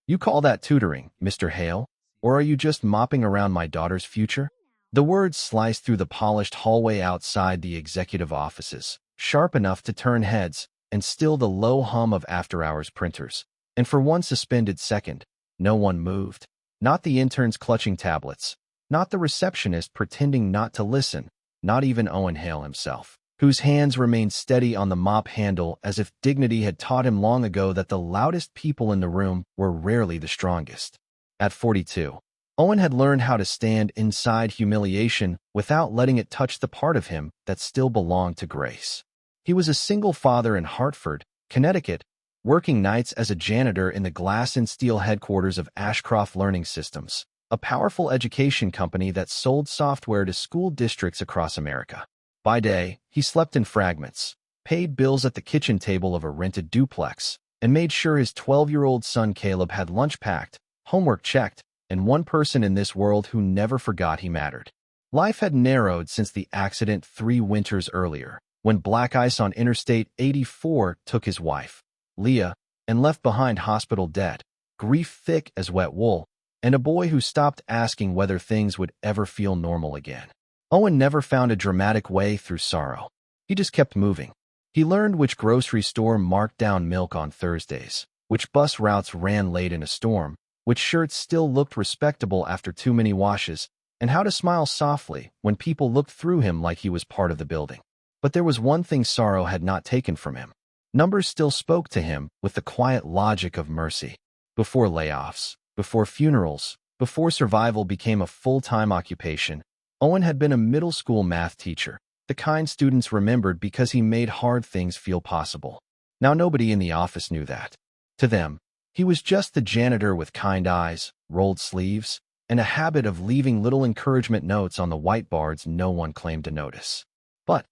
"You call that tutoring, Mr. Hale? Or are you just mopping around my daughter's future?" The words sliced through the polished hallway outside the executive offices, sharp enough to turn heads, and still the low hum of after-hours printers. And for one suspended second, no one moved. Not the interns clutching tablets, not the receptionist pretending not to listen, not even Owen Hale himself, whose hands remained steady on the mop handle as if dignity had taught him long ago that the loudest people in the room were rarely the strongest. At 42, Owen had learned how to stand inside humiliation without letting it touch the part of him that still belonged to Grace. He was a single father in Hartford, Connecticut, working nights as a janitor in the glass and steel headquarters of Ashcroft Learning Systems, a powerful education company that sold software to school districts across America. By day, he slept in fragments, paid bills at the kitchen table of a rented duplex, and made sure his 12-year-old son Caleb had lunch packed, homework checked, and one person in this world who never forgot he mattered. Life had narrowed since the accident 3 winters earlier, when black ice on Interstate 84 took his wife, Leah, and left behind hospital debt, grief thick as wet wool, and a boy who stopped asking whether things would ever feel normal again. Owen never found a dramatic way through sorrow. He just kept moving. He learned which grocery store marked down milk on Thursdays, which bus routes ran late in a storm, which shirts still looked respectable after too many washes, and how to smile softly when people looked through him like he was part of the building. But there was one thing sorrow had not taken from him. Numbers still spoke to him with the quiet logic of mercy. Before layoffs, before funerals, before survival became a full-time occupation, Owen had been a middle school math teacher, the kind students remembered because he made hard things feel possible. Now nobody in the office knew that. To them, he was just the janitor with kind eyes, rolled sleeves, and a habit of leaving little encouragement notes on the whiteboards no one claimed to notice. But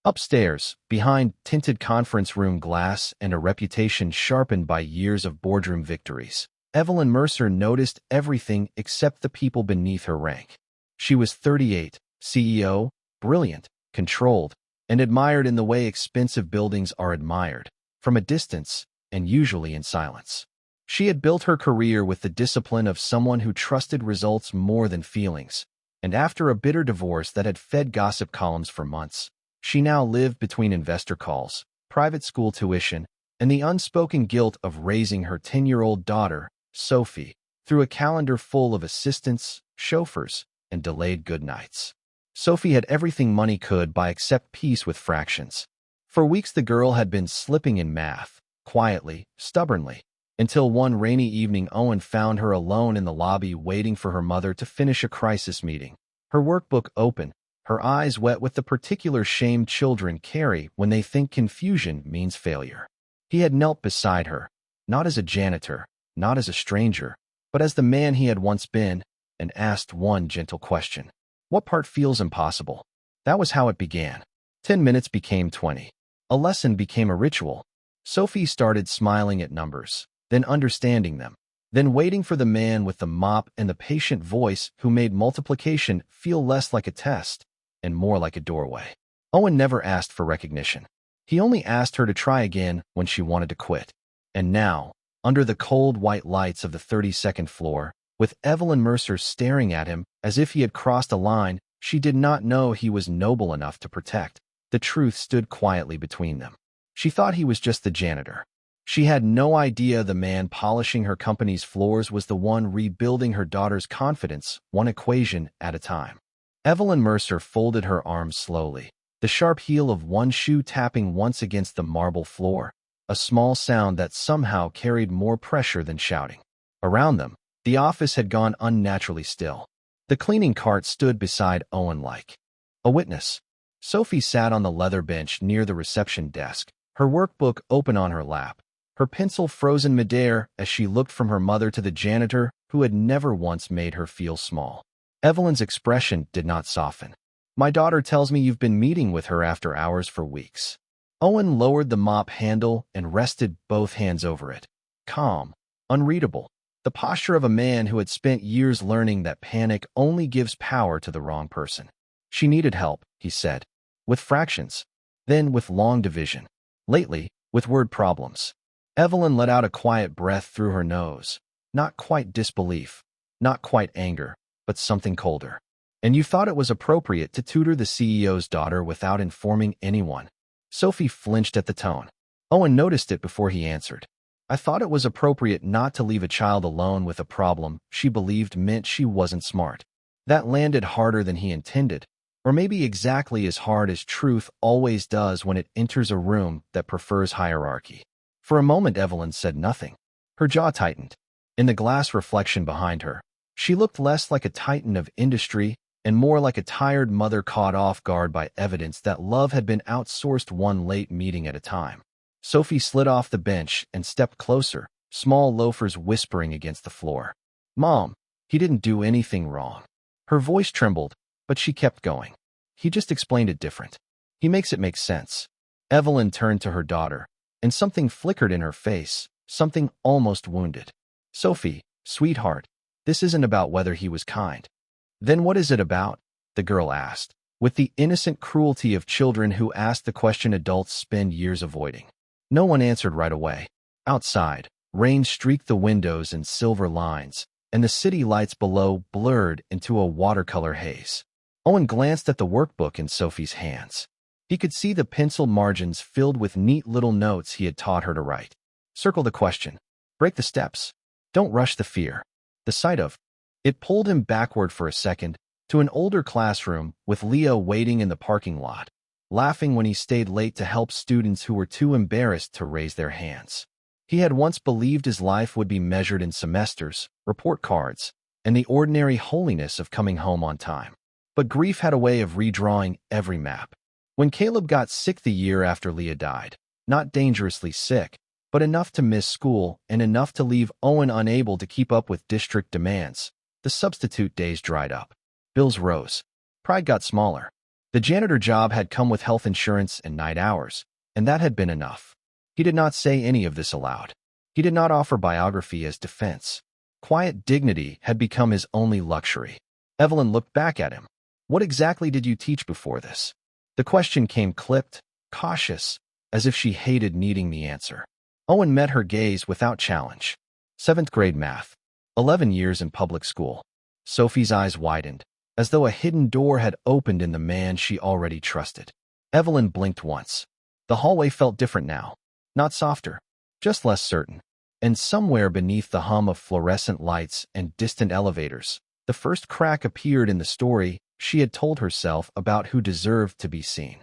upstairs, behind tinted conference room glass and a reputation sharpened by years of boardroom victories, Evelyn Mercer noticed everything except the people beneath her rank. She was 38, CEO, brilliant, controlled, and admired in the way expensive buildings are admired, from a distance and usually in silence. She had built her career with the discipline of someone who trusted results more than feelings, and after a bitter divorce that had fed gossip columns for months, she now lived between investor calls, private school tuition, and the unspoken guilt of raising her 10-year-old daughter, Sophie, through a calendar full of assistants, chauffeurs, and delayed goodnights. Sophie had everything money could buy except peace with fractions. For weeks the girl had been slipping in math, quietly, stubbornly, until one rainy evening Owen found her alone in the lobby waiting for her mother to finish a crisis meeting, her workbook open, her eyes wet with the particular shame children carry when they think confusion means failure. He had knelt beside her, not as a janitor, not as a stranger, but as the man he had once been, and asked one gentle question. What part feels impossible? That was how it began. 10 minutes became 20. A lesson became a ritual. Sophie started smiling at numbers, then understanding them, then waiting for the man with the mop and the patient voice who made multiplication feel less like a test and more like a doorway. Owen never asked for recognition. He only asked her to try again when she wanted to quit. And now, under the cold white lights of the 32nd floor, with Evelyn Mercer staring at him as if he had crossed a line she did not know he was noble enough to protect, the truth stood quietly between them. She thought he was just the janitor. She had no idea the man polishing her company's floors was the one rebuilding her daughter's confidence, one equation at a time. Evelyn Mercer folded her arms slowly, the sharp heel of one shoe tapping once against the marble floor, a small sound that somehow carried more pressure than shouting. Around them, the office had gone unnaturally still. The cleaning cart stood beside Owen like a witness. Sophie sat on the leather bench near the reception desk, her workbook open on her lap, her pencil frozen midair as she looked from her mother to the janitor who had never once made her feel small. Evelyn's expression did not soften. My daughter tells me you've been meeting with her after hours for weeks. Owen lowered the mop handle and rested both hands over it. Calm, unreadable, the posture of a man who had spent years learning that panic only gives power to the wrong person. She needed help, he said, with fractions, then with long division, lately with word problems. Evelyn let out a quiet breath through her nose. Not quite disbelief, not quite anger, but something colder. And you thought it was appropriate to tutor the CEO's daughter without informing anyone? Sophie flinched at the tone. Owen noticed it before he answered. I thought it was appropriate not to leave a child alone with a problem she believed meant she wasn't smart. That landed harder than he intended, or maybe exactly as hard as truth always does when it enters a room that prefers hierarchy. For a moment, Evelyn said nothing. Her jaw tightened. In the glass reflection behind her, she looked less like a titan of industry and more like a tired mother caught off guard by evidence that love had been outsourced one late meeting at a time. Sophie slid off the bench and stepped closer, small loafers whispering against the floor. Mom, he didn't do anything wrong. Her voice trembled, but she kept going. He just explained it different. He makes it make sense. Evelyn turned to her daughter, and something flickered in her face, something almost wounded. Sophie, sweetheart, this isn't about whether he was kind. Then what is it about? The girl asked, with the innocent cruelty of children who ask the question adults spend years avoiding. No one answered right away. Outside, rain streaked the windows in silver lines, and the city lights below blurred into a watercolor haze. Owen glanced at the workbook in Sophie's hands. He could see the pencil margins filled with neat little notes he had taught her to write. Circle the question. Break the steps. Don't rush the fear. The sight of it pulled him backward for a second, to an older classroom with Leo waiting in the parking lot, laughing when he stayed late to help students who were too embarrassed to raise their hands. He had once believed his life would be measured in semesters, report cards, and the ordinary holiness of coming home on time. But grief had a way of redrawing every map. When Caleb got sick the year after Leah died, not dangerously sick, but enough to miss school and enough to leave Owen unable to keep up with district demands, the substitute days dried up. Bills rose. Pride got smaller. The janitor job had come with health insurance and night hours, and that had been enough. He did not say any of this aloud. He did not offer biography as defense. Quiet dignity had become his only luxury. Evelyn looked back at him. What exactly did you teach before this? The question came clipped, cautious, as if she hated needing the answer. Owen met her gaze without challenge. 7th grade math. 11 years in public school. Sophie's eyes widened, as though a hidden door had opened in the man she already trusted. Evelyn blinked once. The hallway felt different now. Not softer, just less certain. And somewhere beneath the hum of fluorescent lights and distant elevators, the first crack appeared in the story she had told herself about who deserved to be seen.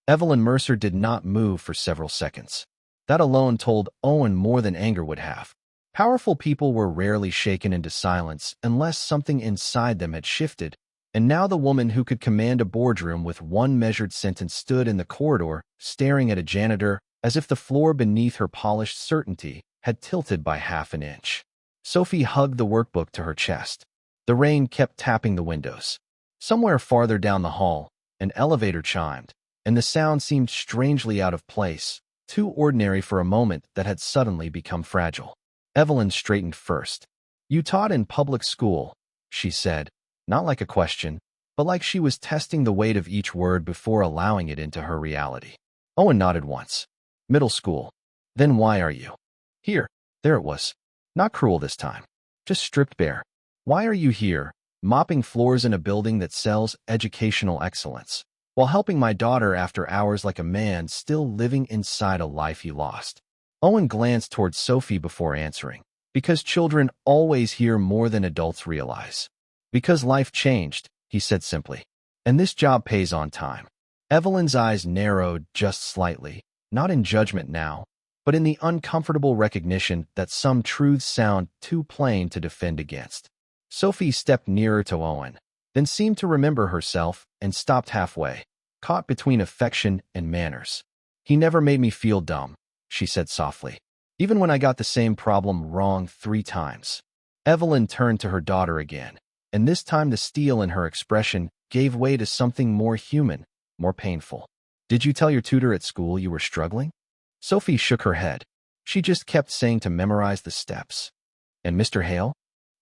Evelyn Mercer did not move for several seconds. That alone told Owen more than anger would have. Powerful people were rarely shaken into silence unless something inside them had shifted, and now the woman who could command a boardroom with one measured sentence stood in the corridor, staring at a janitor as if the floor beneath her polished certainty had tilted by half an inch. Sophie hugged the workbook to her chest. The rain kept tapping the windows. Somewhere farther down the hall, an elevator chimed, and the sound seemed strangely out of place, too ordinary for a moment that had suddenly become fragile. Evelyn straightened first. You taught in public school, she said, not like a question, but like she was testing the weight of each word before allowing it into her reality. Owen nodded once. Middle school. Then why are you here? There it was. Not cruel this time. Just stripped bare. Why are you here, mopping floors in a building that sells educational excellence, while helping my daughter after hours like a man still living inside a life he lost? Owen glanced towards Sophie before answering. Because children always hear more than adults realize. Because life changed, he said simply. And this job pays on time. Evelyn's eyes narrowed just slightly, not in judgment now, but in the uncomfortable recognition that some truths sound too plain to defend against. Sophie stepped nearer to Owen, then seemed to remember herself and stopped halfway, caught between affection and manners. He never made me feel dumb, she said softly, even when I got the same problem wrong 3 times. Evelyn turned to her daughter again, and this time the steel in her expression gave way to something more human, more painful. Did you tell your tutor at school you were struggling? Sophie shook her head. She just kept saying to memorize the steps. And Mr. Hale?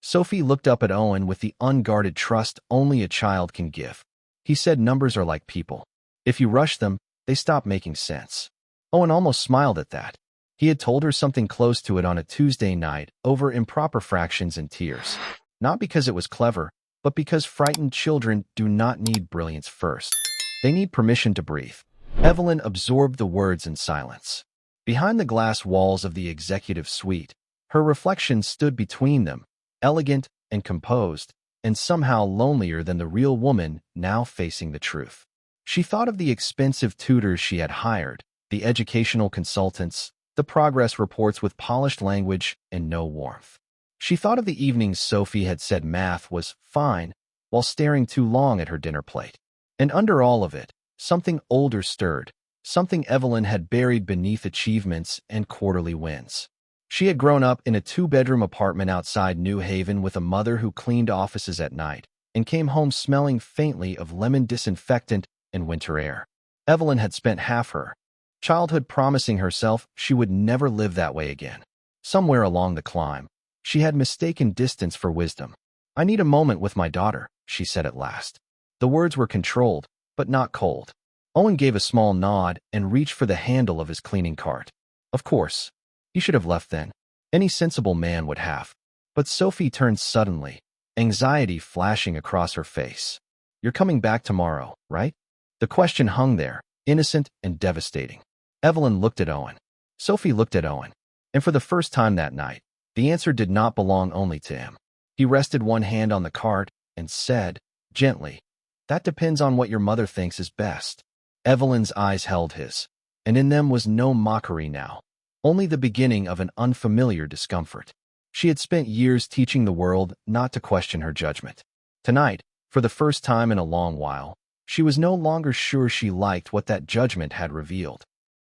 Sophie looked up at Owen with the unguarded trust only a child can give. He said numbers are like people. If you rush them, they stop making sense. Owen almost smiled at that. He had told her something close to it on a Tuesday night over improper fractions and tears. Not because it was clever, but because frightened children do not need brilliance first. They need permission to breathe. Evelyn absorbed the words in silence. Behind the glass walls of the executive suite, her reflection stood between them, elegant and composed, and somehow lonelier than the real woman now facing the truth. She thought of the expensive tutors she had hired, the educational consultants, the progress reports with polished language and no warmth. She thought of the evenings Sophie had said math was fine while staring too long at her dinner plate. And under all of it, something older stirred, something Evelyn had buried beneath achievements and quarterly wins. She had grown up in a two-bedroom apartment outside New Haven with a mother who cleaned offices at night and came home smelling faintly of lemon disinfectant and winter air. Evelyn had spent half her childhood promising herself she would never live that way again. Somewhere along the climb, she had mistaken distance for wisdom. "I need a moment with my daughter," she said at last. The words were controlled, but not cold. Owen gave a small nod and reached for the handle of his cleaning cart. Of course, he should have left then. Any sensible man would have. But Sophie turned suddenly, anxiety flashing across her face. "You're coming back tomorrow, right?" The question hung there, innocent and devastating. Evelyn looked at Owen. Sophie looked at Owen. And for the first time that night, the answer did not belong only to him. He rested one hand on the cart and said, gently, "That depends on what your mother thinks is best." Evelyn's eyes held his, and in them was no mockery now, only the beginning of an unfamiliar discomfort. She had spent years teaching the world not to question her judgment. Tonight, for the first time in a long while, she was no longer sure she liked what that judgment had revealed.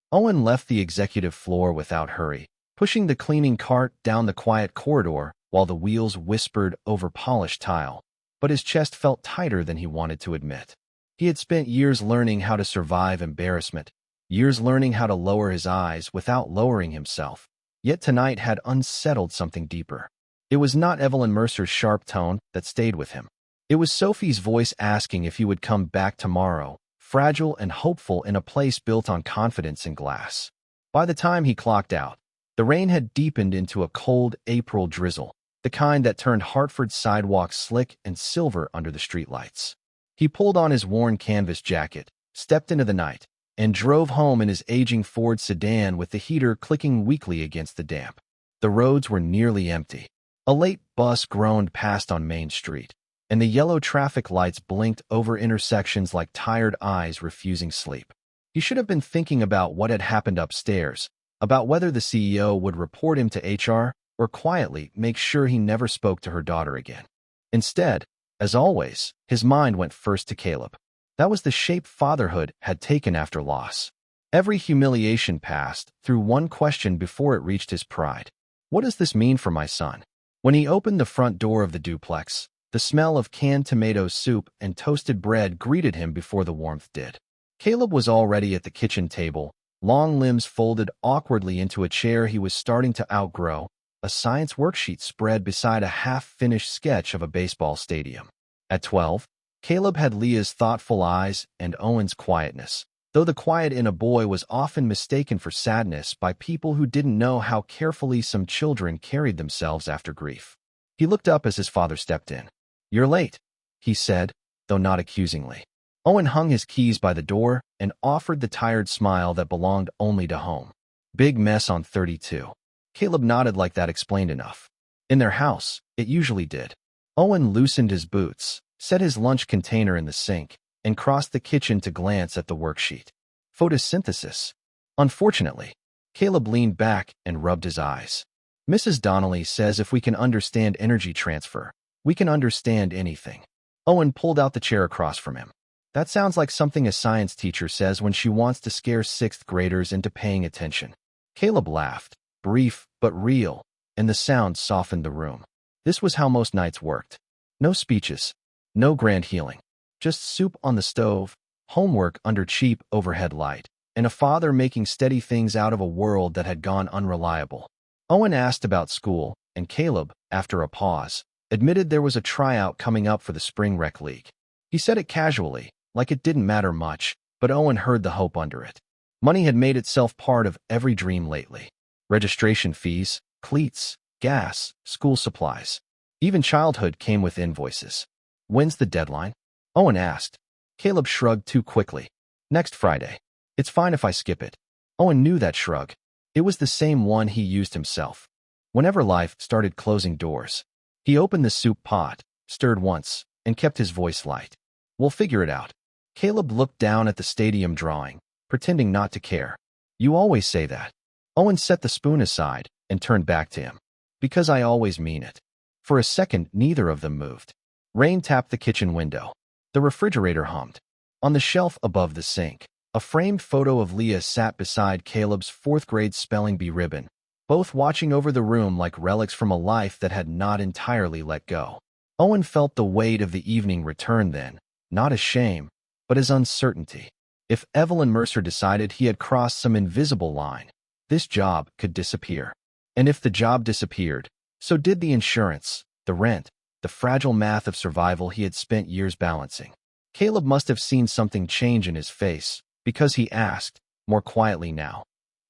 Owen left the executive floor without hurry, pushing the cleaning cart down the quiet corridor while the wheels whispered over polished tile. But his chest felt tighter than he wanted to admit. He had spent years learning how to survive embarrassment, years learning how to lower his eyes without lowering himself. Yet tonight had unsettled something deeper. It was not Evelyn Mercer's sharp tone that stayed with him. It was Sophie's voice asking if he would come back tomorrow, fragile and hopeful in a place built on confidence and glass. By the time he clocked out, the rain had deepened into a cold April drizzle, the kind that turned Hartford's sidewalks slick and silver under the streetlights. He pulled on his worn canvas jacket, stepped into the night, and drove home in his aging Ford sedan with the heater clicking weakly against the damp. The roads were nearly empty. A late bus groaned past on Main Street, and the yellow traffic lights blinked over intersections like tired eyes refusing sleep. He should have been thinking about what had happened upstairs, about whether the CEO would report him to HR or quietly make sure he never spoke to her daughter again. Instead, as always, his mind went first to Caleb. That was the shape fatherhood had taken after loss. Every humiliation passed through one question before it reached his pride. What does this mean for my son? When he opened the front door of the duplex, the smell of canned tomato soup and toasted bread greeted him before the warmth did. Caleb was already at the kitchen table, long limbs folded awkwardly into a chair he was starting to outgrow, a science worksheet spread beside a half-finished sketch of a baseball stadium. At 12, Caleb had Leah's thoughtful eyes and Owen's quietness, though the quiet in a boy was often mistaken for sadness by people who didn't know how carefully some children carried themselves after grief. He looked up as his father stepped in. "You're late," he said, though not accusingly. Owen hung his keys by the door and offered the tired smile that belonged only to home. "Big mess on 32. Caleb nodded like that explained enough. In their house, it usually did. Owen loosened his boots, set his lunch container in the sink, and crossed the kitchen to glance at the worksheet. Photosynthesis. Unfortunately, Caleb leaned back and rubbed his eyes. "Mrs. Donnelly says if we can understand energy transfer, we can understand anything." Owen pulled out the chair across from him. "That sounds like something a science teacher says when she wants to scare sixth graders into paying attention." Caleb laughed, brief but real, and the sound softened the room. This was how most nights worked. No speeches, no grand healing, just soup on the stove, homework under cheap overhead light, and a father making steady things out of a world that had gone unreliable. Owen asked about school, and Caleb, after a pause, admitted there was a tryout coming up for the spring rec league. He said it casually, like it didn't matter much, but Owen heard the hope under it. Money had made itself part of every dream lately. registration fees, cleats, gas, school supplies. Even childhood came with invoices. When's the deadline? Owen asked. Caleb shrugged too quickly. Next Friday. It's fine if I skip it. Owen knew that shrug. It was the same one he used himself. Whenever life started closing doors, he opened the soup pot, stirred once, and kept his voice light. We'll figure it out. Caleb looked down at the stadium drawing, pretending not to care. You always say that. Owen set the spoon aside and turned back to him. Because I always mean it. For a second, neither of them moved. Rain tapped the kitchen window. The refrigerator hummed. On the shelf above the sink, a framed photo of Leah sat beside Caleb's fourth-grade spelling bee ribbon, both watching over the room like relics from a life that had not entirely let go. Owen felt the weight of the evening return then, not as shame, but as uncertainty. If Evelyn Mercer decided he had crossed some invisible line, this job could disappear. And if the job disappeared, so did the insurance, the rent, the fragile math of survival he had spent years balancing. Caleb must have seen something change in his face, because he asked, more quietly now,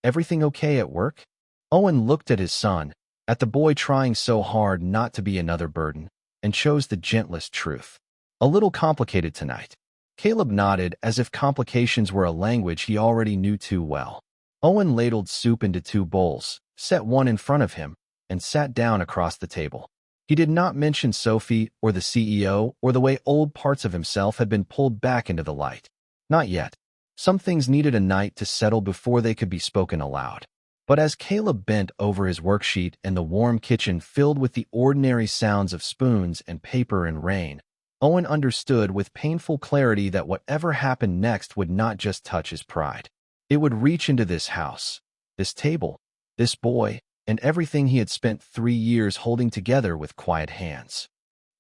"Everything okay at work?" Owen looked at his son, at the boy trying so hard not to be another burden, and chose the gentlest truth. A little complicated tonight. Caleb nodded as if complications were a language he already knew too well. Owen ladled soup into 2 bowls, set one in front of him, and sat down across the table. He did not mention Sophie or the CEO or the way old parts of himself had been pulled back into the light. Not yet. Some things needed a night to settle before they could be spoken aloud. But as Caleb bent over his worksheet and the warm kitchen filled with the ordinary sounds of spoons and paper and rain, Owen understood with painful clarity that whatever happened next would not just touch his pride. It would reach into this house, this table, this boy, and everything he had spent 3 years holding together with quiet hands.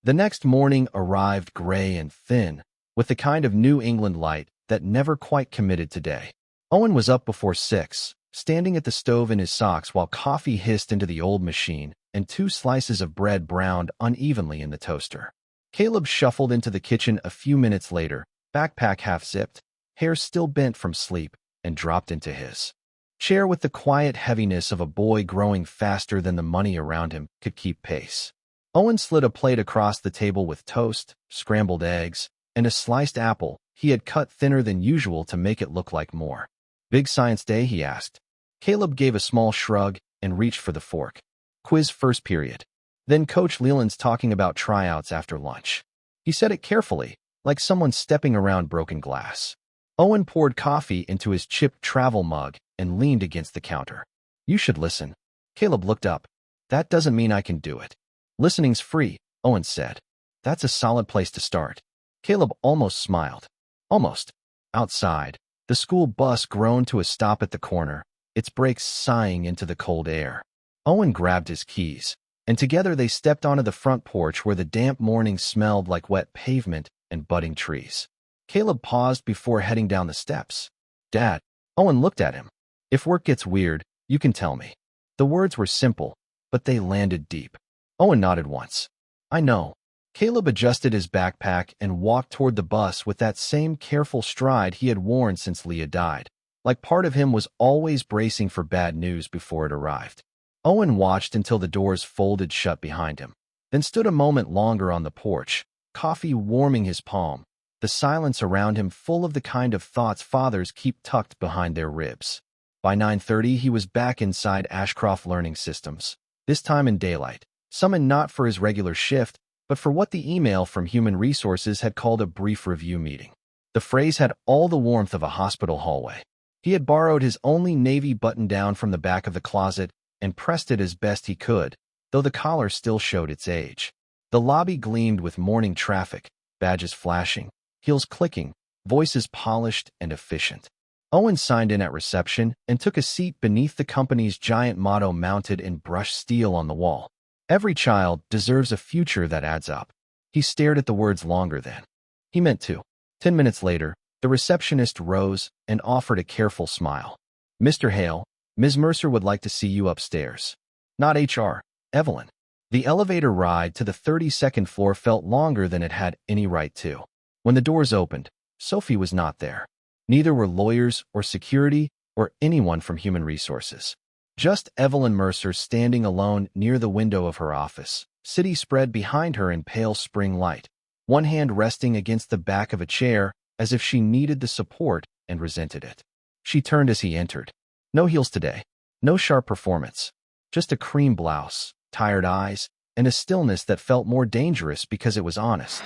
The next morning arrived gray and thin, with the kind of New England light that never quite committed to day. Owen was up before 6, standing at the stove in his socks while coffee hissed into the old machine and 2 slices of bread browned unevenly in the toaster. Caleb shuffled into the kitchen a few minutes later, backpack half-zipped, hair still bent from sleep, and dropped into his chair with the quiet heaviness of a boy growing faster than the money around him could keep pace. Owen slid a plate across the table with toast, scrambled eggs, and a sliced apple he had cut thinner than usual to make it look like more. Big science day, he asked. Caleb gave a small shrug and reached for the fork. Quiz first period. Then Coach Leland's talking about tryouts after lunch. He said it carefully, like someone stepping around broken glass. Owen poured coffee into his chipped travel mug and leaned against the counter. You should listen. Caleb looked up. That doesn't mean I can do it. Listening's free, Owen said. That's a solid place to start. Caleb almost smiled. Almost. Outside, the school bus groaned to a stop at the corner, its brakes sighing into the cold air. Owen grabbed his keys, and together they stepped onto the front porch where the damp morning smelled like wet pavement and budding trees. Caleb paused before heading down the steps. Dad, Owen looked at him. If work gets weird, you can tell me. The words were simple, but they landed deep. Owen nodded once. I know. Caleb adjusted his backpack and walked toward the bus with that same careful stride he had worn since Leah died, like part of him was always bracing for bad news before it arrived. Owen watched until the doors folded shut behind him, then stood a moment longer on the porch, coffee warming his palm, the silence around him full of the kind of thoughts fathers keep tucked behind their ribs. By 9:30, he was back inside Ashcroft Learning Systems, this time in daylight, summoned not for his regular shift, but for what the email from Human Resources had called a brief review meeting. The phrase had all the warmth of a hospital hallway. He had borrowed his only navy button-down from the back of the closet and pressed it as best he could, though the collar still showed its age. The lobby gleamed with morning traffic, badges flashing, heels clicking, voices polished and efficient. Owen signed in at reception and took a seat beneath the company's giant motto mounted in brushed steel on the wall. Every child deserves a future that adds up. He stared at the words longer than he meant to. 10 minutes later, the receptionist rose and offered a careful smile. Mr. Hale, Ms. Mercer would like to see you upstairs. Not HR, Evelyn. The elevator ride to the 32nd floor felt longer than it had any right to. When the doors opened, Sophie was not there. Neither were lawyers or security or anyone from Human Resources. Just Evelyn Mercer standing alone near the window of her office, city spread behind her in pale spring light, one hand resting against the back of a chair as if she needed the support and resented it. She turned as he entered. No heels today, no sharp performance, just a cream blouse, tired eyes, and a stillness that felt more dangerous because it was honest.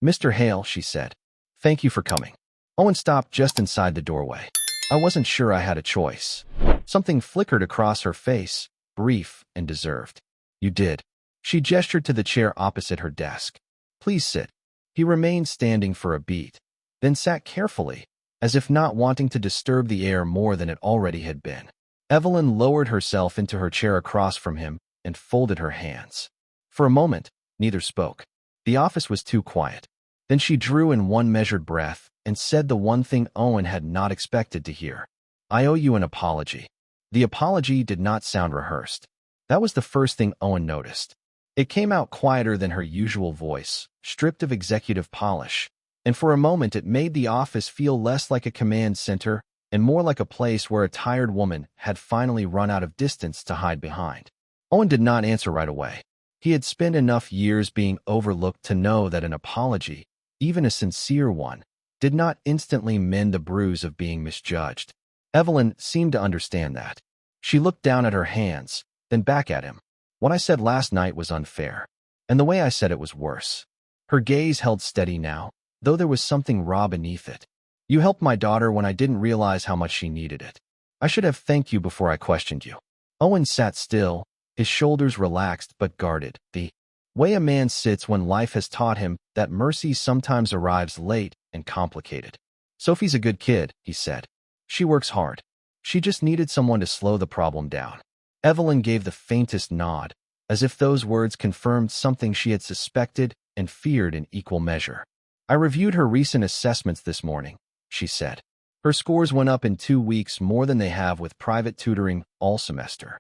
"Mr. Hale," she said, "thank you for coming." Owen stopped just inside the doorway. "I wasn't sure I had a choice." Something flickered across her face, brief and deserved. "You did." She gestured to the chair opposite her desk. "Please sit." He remained standing for a beat, then sat carefully, as if not wanting to disturb the air more than it already had been. Evelyn lowered herself into her chair across from him and folded her hands. For a moment, neither spoke. The office was too quiet. Then she drew in one measured breath and said the one thing Owen had not expected to hear. "I owe you an apology." The apology did not sound rehearsed. That was the first thing Owen noticed. It came out quieter than her usual voice, stripped of executive polish, and for a moment it made the office feel less like a command center and more like a place where a tired woman had finally run out of distance to hide behind. Owen did not answer right away. He had spent enough years being overlooked to know that an apology, even a sincere one, did not instantly mend the bruise of being misjudged. Evelyn seemed to understand that. She looked down at her hands, then back at him. "What I said last night was unfair, and the way I said it was worse." Her gaze held steady now, though there was something raw beneath it. "You helped my daughter when I didn't realize how much she needed it. I should have thanked you before I questioned you." Owen sat still, his shoulders relaxed but guarded, the way a man sits when life has taught him that mercy sometimes arrives late and complicated. "Sophie's a good kid," he said. "She works hard. She just needed someone to slow the problem down." Evelyn gave the faintest nod, as if those words confirmed something she had suspected and feared in equal measure. "I reviewed her recent assessments this morning," she said. "Her scores went up in 2 weeks more than they have with private tutoring all semester."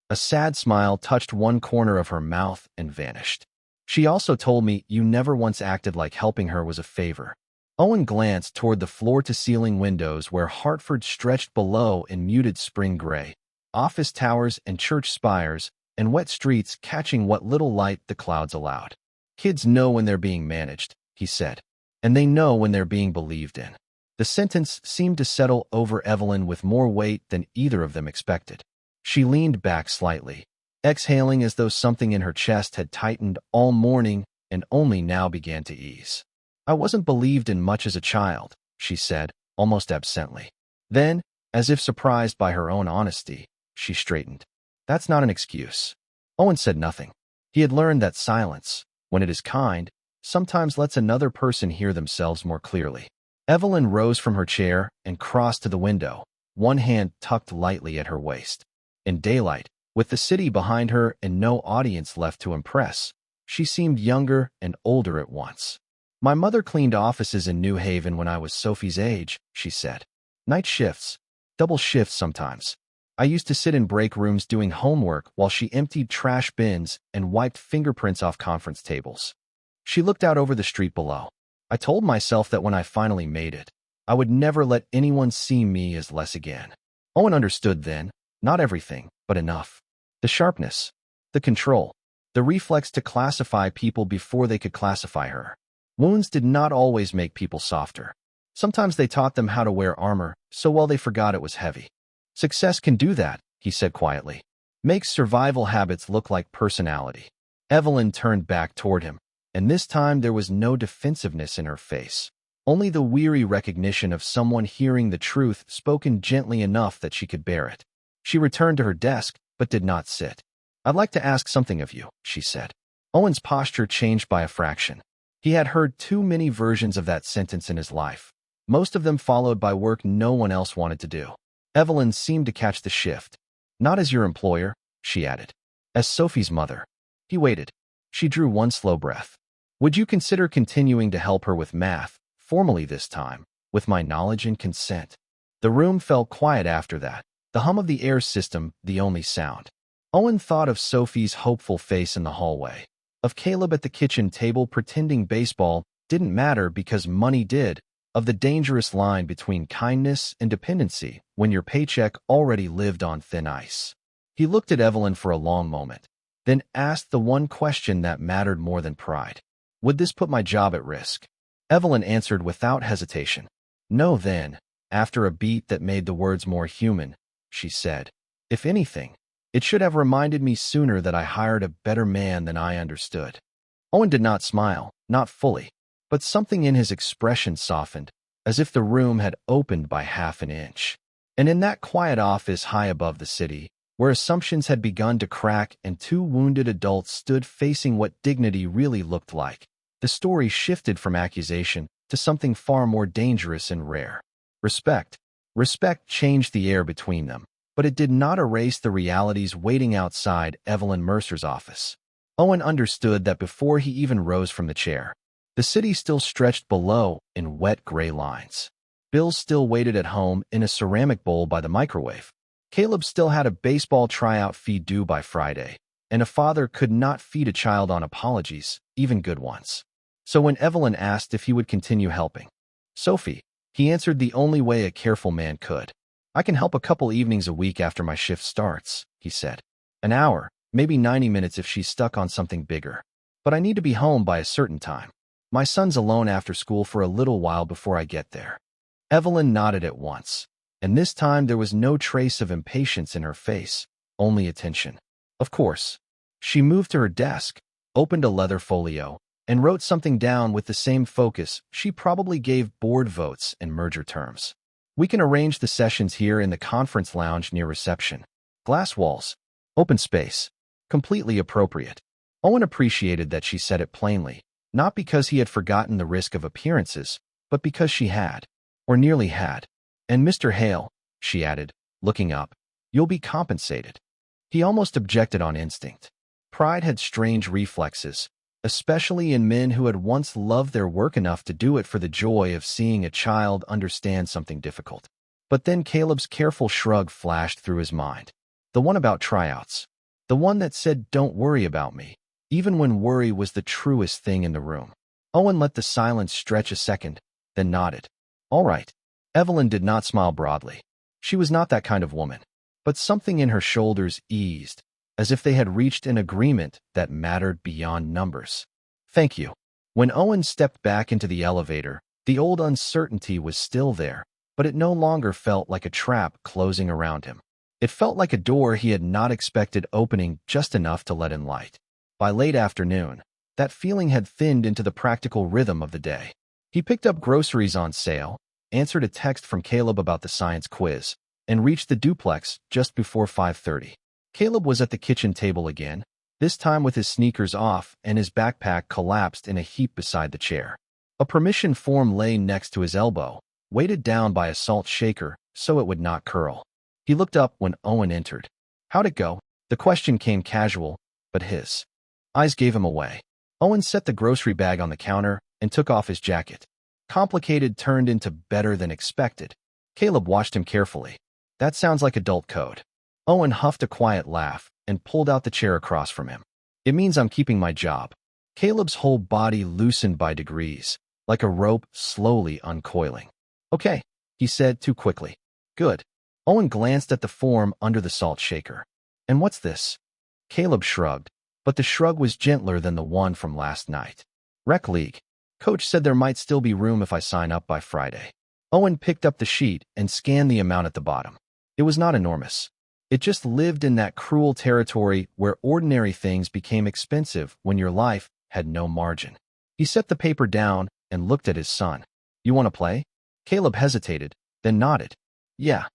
A sad smile touched one corner of her mouth and vanished. "She also told me you never once acted like helping her was a favor." Owen glanced toward the floor-to-ceiling windows where Hartford stretched below in muted spring gray, office towers and church spires, and wet streets catching what little light the clouds allowed. "Kids know when they're being managed," he said, "and they know when they're being believed in." The sentence seemed to settle over Evelyn with more weight than either of them expected. She leaned back slightly, exhaling as though something in her chest had tightened all morning and only now began to ease. "I wasn't believed in much as a child," she said, almost absently. Then, as if surprised by her own honesty, she straightened. "That's not an excuse." Owen said nothing. He had learned that silence, when it is kind, sometimes lets another person hear themselves more clearly. Evelyn rose from her chair and crossed to the window, one hand tucked lightly at her waist. In daylight, with the city behind her and no audience left to impress, she seemed younger and older at once. "My mother cleaned offices in New Haven when I was Sophie's age," she said. "Night shifts, double shifts sometimes. I used to sit in break rooms doing homework while she emptied trash bins and wiped fingerprints off conference tables." She looked out over the street below. "I told myself that when I finally made it, I would never let anyone see me as less again." Owen understood then, not everything, but enough. The sharpness, the control, the reflex to classify people before they could classify her. Wounds did not always make people softer. Sometimes they taught them how to wear armor so well they forgot it was heavy. "Success can do that," he said quietly. "Makes survival habits look like personality." Evelyn turned back toward him, and this time there was no defensiveness in her face, only the weary recognition of someone hearing the truth spoken gently enough that she could bear it. She returned to her desk, but did not sit. "I'd like to ask something of you," she said. Owen's posture changed by a fraction. He had heard too many versions of that sentence in his life, most of them followed by work no one else wanted to do. Evelyn seemed to catch the shift. "Not as your employer," she added. "As Sophie's mother." He waited. She drew one slow breath. "Would you consider continuing to help her with math, formally this time, with my knowledge and consent?" The room fell quiet after that, the hum of the air system the only sound. Owen thought of Sophie's hopeful face in the hallway, of Caleb at the kitchen table pretending baseball didn't matter because money did, of the dangerous line between kindness and dependency when your paycheck already lived on thin ice. He looked at Evelyn for a long moment, then asked the one question that mattered more than pride. Would this put my job at risk? Evelyn answered without hesitation. No. Then, after a beat that made the words more human, she said, if anything, it should have reminded me sooner that I hired a better man than I understood. Owen did not smile, not fully, but something in his expression softened, as if the room had opened by half an inch. And in that quiet office high above the city, where assumptions had begun to crack and two wounded adults stood facing what dignity really looked like, the story shifted from accusation to something far more dangerous and rare. Respect. Respect changed the air between them, but it did not erase the realities waiting outside Evelyn Mercer's office. Owen understood that before he even rose from the chair. The city still stretched below in wet gray lines. Bills still waited at home in a ceramic bowl by the microwave. Caleb still had a baseball tryout fee due by Friday, and a father could not feed a child on apologies, even good ones. So when Evelyn asked if he would continue helping, Sophie, he answered the only way a careful man could. I can help a couple evenings a week after my shift starts, he said. An hour, maybe 90 minutes if she's stuck on something bigger. But I need to be home by a certain time. My son's alone after school for a little while before I get there. Evelyn nodded at once, and this time there was no trace of impatience in her face, only attention. Of course. She moved to her desk, opened a leather folio, and wrote something down with the same focus she probably gave board votes and merger terms. We can arrange the sessions here in the conference lounge near reception. Glass walls. Open space. Completely appropriate. Owen appreciated that she said it plainly, not because he had forgotten the risk of appearances, but because she had, or nearly had. And Mr. Hale, she added, looking up, you'll be compensated. He almost objected on instinct. Pride had strange reflexes, especially in men who had once loved their work enough to do it for the joy of seeing a child understand something difficult. But then Caleb's careful shrug flashed through his mind. The one about tryouts. The one that said, don't worry about me, even when worry was the truest thing in the room. Owen let the silence stretch a second, then nodded. All right. Evelyn did not smile broadly. She was not that kind of woman. But something in her shoulders eased, as if they had reached an agreement that mattered beyond numbers. Thank you. When Owen stepped back into the elevator, the old uncertainty was still there, but it no longer felt like a trap closing around him. It felt like a door he had not expected opening just enough to let in light. By late afternoon, that feeling had thinned into the practical rhythm of the day. He picked up groceries on sale, answered a text from Caleb about the science quiz, and reached the duplex just before 5:30. Caleb was at the kitchen table again, this time with his sneakers off and his backpack collapsed in a heap beside the chair. A permission form lay next to his elbow, weighted down by a salt shaker so it would not curl. He looked up when Owen entered. How'd it go? The question came casual, but his eyes gave him away. Owen set the grocery bag on the counter and took off his jacket. Complicated turned into better than expected. Caleb watched him carefully. That sounds like adult code. Owen huffed a quiet laugh and pulled out the chair across from him. It means I'm keeping my job. Caleb's whole body loosened by degrees, like a rope slowly uncoiling. Okay, he said too quickly. Good. Owen glanced at the form under the salt shaker. And what's this? Caleb shrugged, but the shrug was gentler than the one from last night. Rec League. Coach said there might still be room if I sign up by Friday. Owen picked up the sheet and scanned the amount at the bottom. It was not enormous. It just lived in that cruel territory where ordinary things became expensive when your life had no margin. He set the paper down and looked at his son. You want to play? Caleb hesitated, then nodded. Yeah.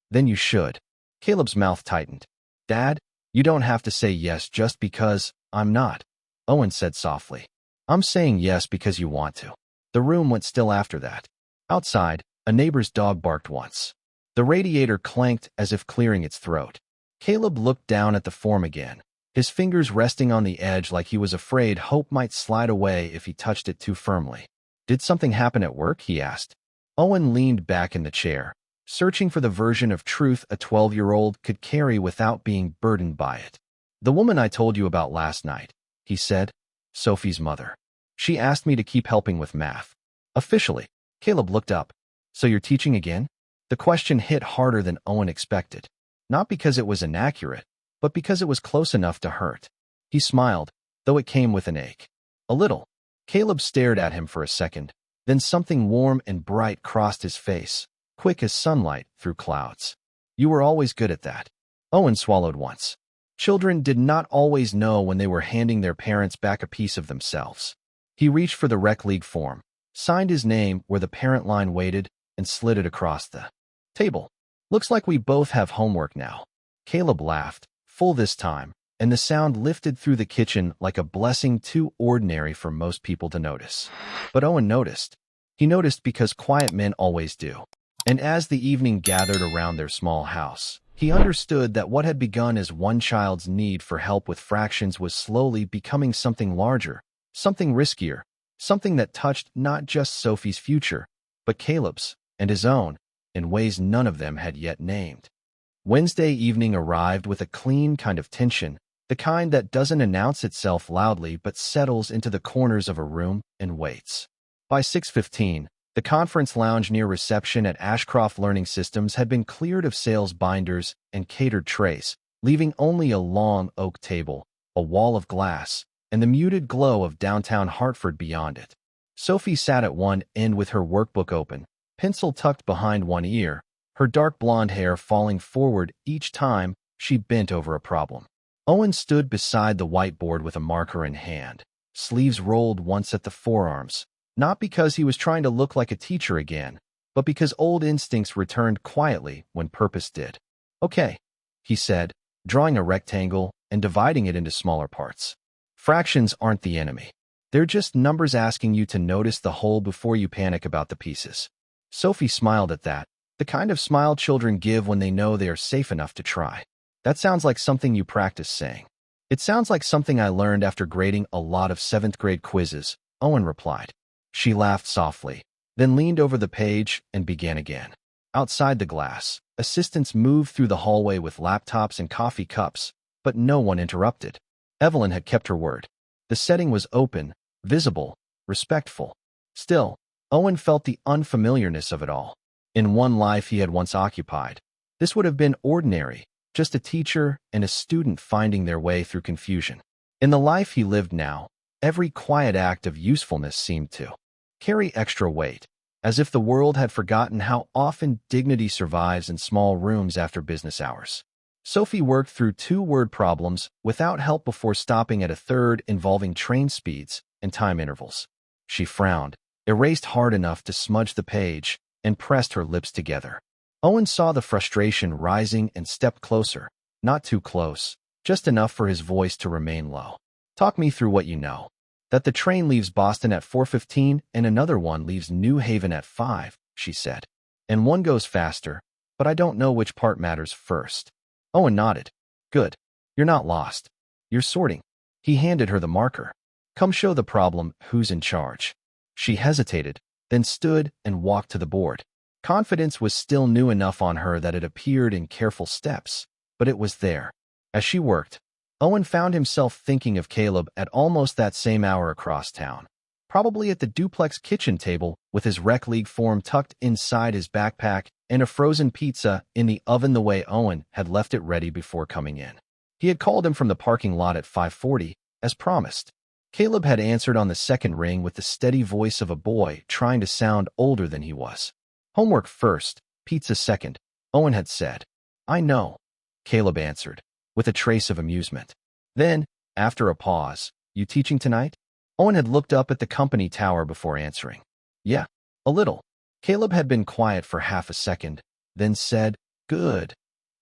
Then you should. Caleb's mouth tightened. Dad, you don't have to say yes just because I'm not. Owen said softly. I'm saying yes because you want to. The room went still after that. Outside, a neighbor's dog barked once. The radiator clanked as if clearing its throat. Caleb looked down at the form again, his fingers resting on the edge like he was afraid hope might slide away if he touched it too firmly. Did something happen at work? He asked. Owen leaned back in the chair, searching for the version of truth a 12-year-old could carry without being burdened by it. The woman I told you about last night, he said. Sophie's mother. She asked me to keep helping with math. Officially. Caleb looked up. So you're teaching again? The question hit harder than Owen expected. Not because it was inaccurate, but because it was close enough to hurt. He smiled, though it came with an ache. A little. Caleb stared at him for a second, then something warm and bright crossed his face, quick as sunlight through clouds. You were always good at that. Owen swallowed once. Children did not always know when they were handing their parents back a piece of themselves. He reached for the rec league form, signed his name where the parent line waited, and slid it across the table. Looks like we both have homework now. Caleb laughed, full this time, and the sound lifted through the kitchen like a blessing too ordinary for most people to notice. But Owen noticed. He noticed because quiet men always do. And as the evening gathered around their small house, he understood that what had begun as one child's need for help with fractions was slowly becoming something larger, something riskier, something that touched not just Sophie's future, but Caleb's and his own, in ways none of them had yet named. Wednesday evening arrived with a clean kind of tension, the kind that doesn't announce itself loudly but settles into the corners of a room and waits. By 6:15, the conference lounge near reception at Ashcroft Learning Systems had been cleared of sales binders and catered trays, leaving only a long oak table, a wall of glass, and the muted glow of downtown Hartford beyond it. Sophie sat at one end with her workbook open, pencil tucked behind one ear, her dark blonde hair falling forward each time she bent over a problem. Owen stood beside the whiteboard with a marker in hand, sleeves rolled once at the forearms, not because he was trying to look like a teacher again, but because old instincts returned quietly when purpose did. Okay, he said, drawing a rectangle and dividing it into smaller parts. Fractions aren't the enemy. They're just numbers asking you to notice the whole before you panic about the pieces. Sophie smiled at that, the kind of smile children give when they know they are safe enough to try. That sounds like something you practice saying. It sounds like something I learned after grading a lot of 7th grade quizzes, Owen replied. She laughed softly, then leaned over the page and began again. Outside the glass, assistants moved through the hallway with laptops and coffee cups, but no one interrupted. Evelyn had kept her word. The setting was open, visible, respectful. Still, Owen felt the unfamiliarness of it all. In one life he had once occupied, this would have been ordinary, just a teacher and a student finding their way through confusion. In the life he lived now, every quiet act of usefulness seemed to carry extra weight, as if the world had forgotten how often dignity survives in small rooms after business hours. Sophie worked through 2 word problems without help before stopping at a third involving train speeds and time intervals. She frowned, erased hard enough to smudge the page, and pressed her lips together. Owen saw the frustration rising and stepped closer, not too close, just enough for his voice to remain low. Talk me through what you know. That the train leaves Boston at 4:15 and another one leaves New Haven at 5, she said. And one goes faster, but I don't know which part matters first. Owen nodded. Good. You're not lost. You're sorting. He handed her the marker. Come show the problem who's in charge. She hesitated, then stood and walked to the board. Confidence was still new enough on her that it appeared in careful steps, but it was there. As she worked, Owen found himself thinking of Caleb at almost that same hour across town, probably at the duplex kitchen table with his rec league form tucked inside his backpack and a frozen pizza in the oven the way Owen had left it ready before coming in. He had called him from the parking lot at 5:40, as promised. Caleb had answered on the second ring with the steady voice of a boy trying to sound older than he was. Homework first, pizza second, Owen had said. I know, Caleb answered, with a trace of amusement. Then, after a pause, you teaching tonight? Owen had looked up at the company tower before answering. Yeah, a little. Caleb had been quiet for half a second, then said, good,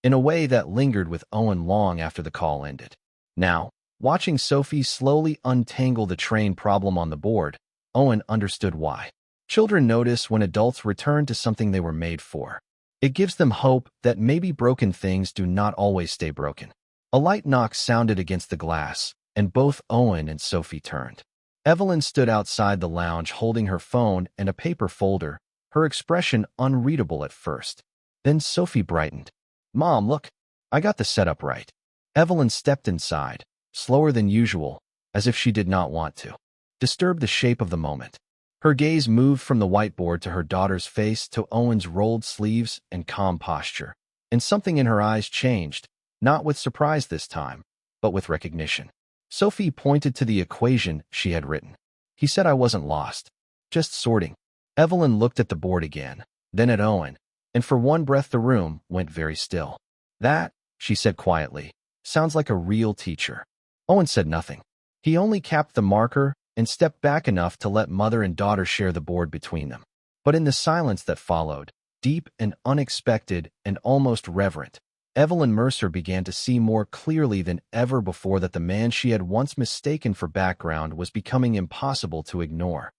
in a way that lingered with Owen long after the call ended. Now, watching Sophie slowly untangle the train problem on the board, Owen understood why. Children notice when adults return to something they were made for. It gives them hope that maybe broken things do not always stay broken. A light knock sounded against the glass, and both Owen and Sophie turned. Evelyn stood outside the lounge holding her phone and a paper folder, her expression unreadable at first. Then Sophie brightened. Mom, look, I got the setup right. Evelyn stepped inside, slower than usual, as if she did not want to disturb the shape of the moment. Her gaze moved from the whiteboard to her daughter's face to Owen's rolled sleeves and calm posture, and something in her eyes changed, not with surprise this time, but with recognition. Sophie pointed to the equation she had written. He said I wasn't lost, just sorting. Evelyn looked at the board again, then at Owen, and for one breath the room went very still. That, she said quietly, sounds like a real teacher. Owen said nothing. He only capped the marker and stepped back enough to let mother and daughter share the board between them. But in the silence that followed, deep and unexpected and almost reverent, Evelyn Mercer began to see more clearly than ever before that the man she had once mistaken for background was becoming impossible to ignore.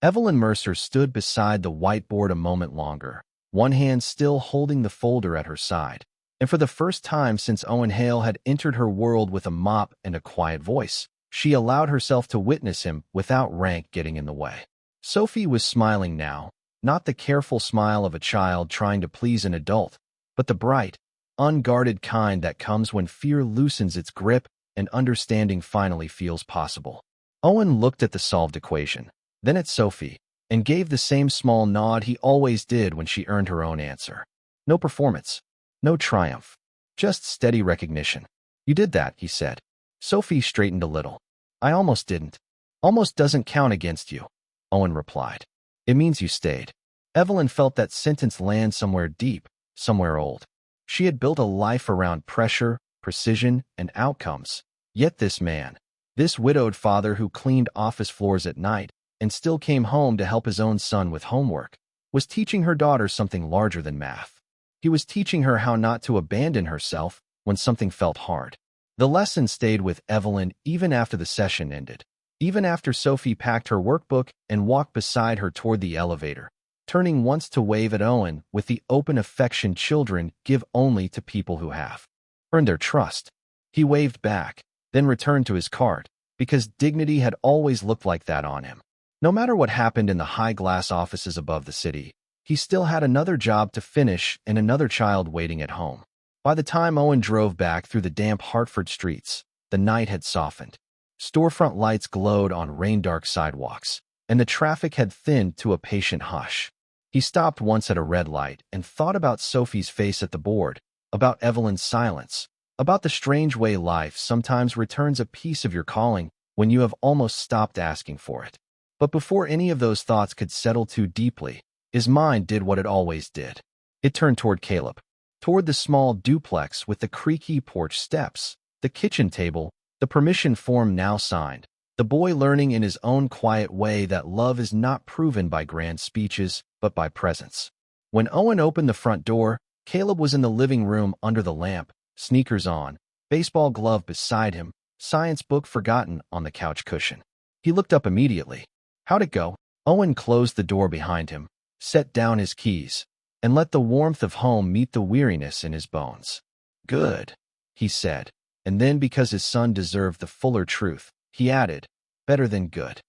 Evelyn Mercer stood beside the whiteboard a moment longer, one hand still holding the folder at her side, and for the first time since Owen Hale had entered her world with a mop and a quiet voice, she allowed herself to witness him without rank getting in the way. Sophie was smiling now, not the careful smile of a child trying to please an adult, but the bright, unguarded kind that comes when fear loosens its grip and understanding finally feels possible. Owen looked at the solved equation, then at Sophie, and gave the same small nod he always did when she earned her own answer. No performance, no triumph, just steady recognition. You did that, he said. Sophie straightened a little. I almost didn't. Almost doesn't count against you, Owen replied. It means you stayed. Evelyn felt that sentence land somewhere deep, somewhere old. She had built a life around pressure, precision, and outcomes. Yet this man, this widowed father who cleaned office floors at night and still came home to help his own son with homework, was teaching her daughter something larger than math. He was teaching her how not to abandon herself when something felt hard. The lesson stayed with Evelyn even after the session ended, even after Sophie packed her workbook and walked beside her toward the elevator, turning once to wave at Owen with the open affection children give only to people who have earned their trust. He waved back, then returned to his cart, because dignity had always looked like that on him. No matter what happened in the high-glass offices above the city, he still had another job to finish and another child waiting at home. By the time Owen drove back through the damp Hartford streets, the night had softened. Storefront lights glowed on rain-dark sidewalks, and the traffic had thinned to a patient hush. He stopped once at a red light and thought about Sophie's face at the board, about Evelyn's silence, about the strange way life sometimes returns a piece of your calling when you have almost stopped asking for it. But before any of those thoughts could settle too deeply, his mind did what it always did. It turned toward Caleb, toward the small duplex with the creaky porch steps, the kitchen table, the permission form now signed, the boy learning in his own quiet way that love is not proven by grand speeches, but by presence. When Owen opened the front door, Caleb was in the living room under the lamp, sneakers on, baseball glove beside him, science book forgotten on the couch cushion. He looked up immediately. How'd it go? Owen closed the door behind him, set down his keys, and let the warmth of home meet the weariness in his bones. Good, he said, and then because his son deserved the fuller truth, he added, better than good.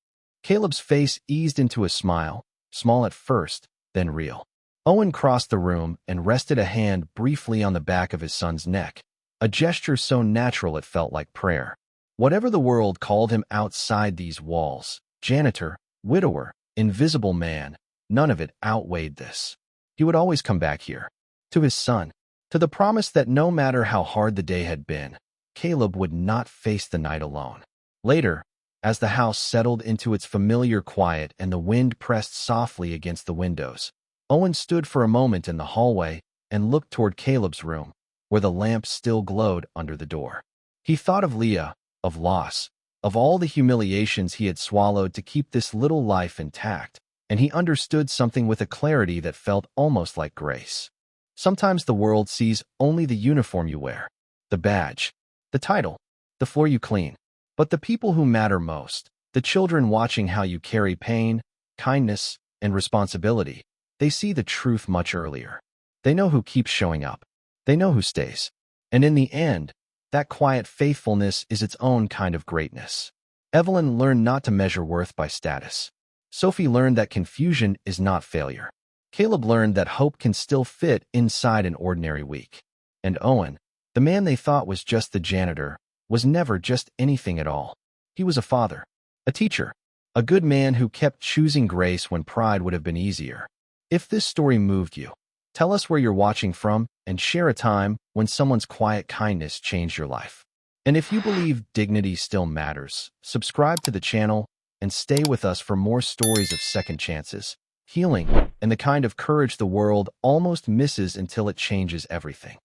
Caleb's face eased into a smile, small at first, then real. Owen crossed the room and rested a hand briefly on the back of his son's neck, a gesture so natural it felt like prayer. Whatever the world called him outside these walls, janitor, widower, invisible man, none of it outweighed this. He would always come back here, to his son, to the promise that no matter how hard the day had been, Caleb would not face the night alone. Later, as the house settled into its familiar quiet and the wind pressed softly against the windows, Owen stood for a moment in the hallway and looked toward Caleb's room, where the lamp still glowed under the door. He thought of Leah, of loss, of all the humiliations he had swallowed to keep this little life intact, and he understood something with a clarity that felt almost like grace. Sometimes the world sees only the uniform you wear, the badge, the title, the floor you clean. But the people who matter most, the children watching how you carry pain, kindness, and responsibility, they see the truth much earlier. They know who keeps showing up. They know who stays. And in the end, that quiet faithfulness is its own kind of greatness. Evelyn learned not to measure worth by status. Sophie learned that confusion is not failure. Caleb learned that hope can still fit inside an ordinary week. And Owen, the man they thought was just the janitor, was never just anything at all. He was a father, a teacher, a good man who kept choosing grace when pride would have been easier. If this story moved you, Tell us where you're watching from and share a time when someone's quiet kindness changed your life. And if you believe dignity still matters, subscribe to the channel and stay with us for more stories of second chances, healing, and the kind of courage the world almost misses until it changes everything.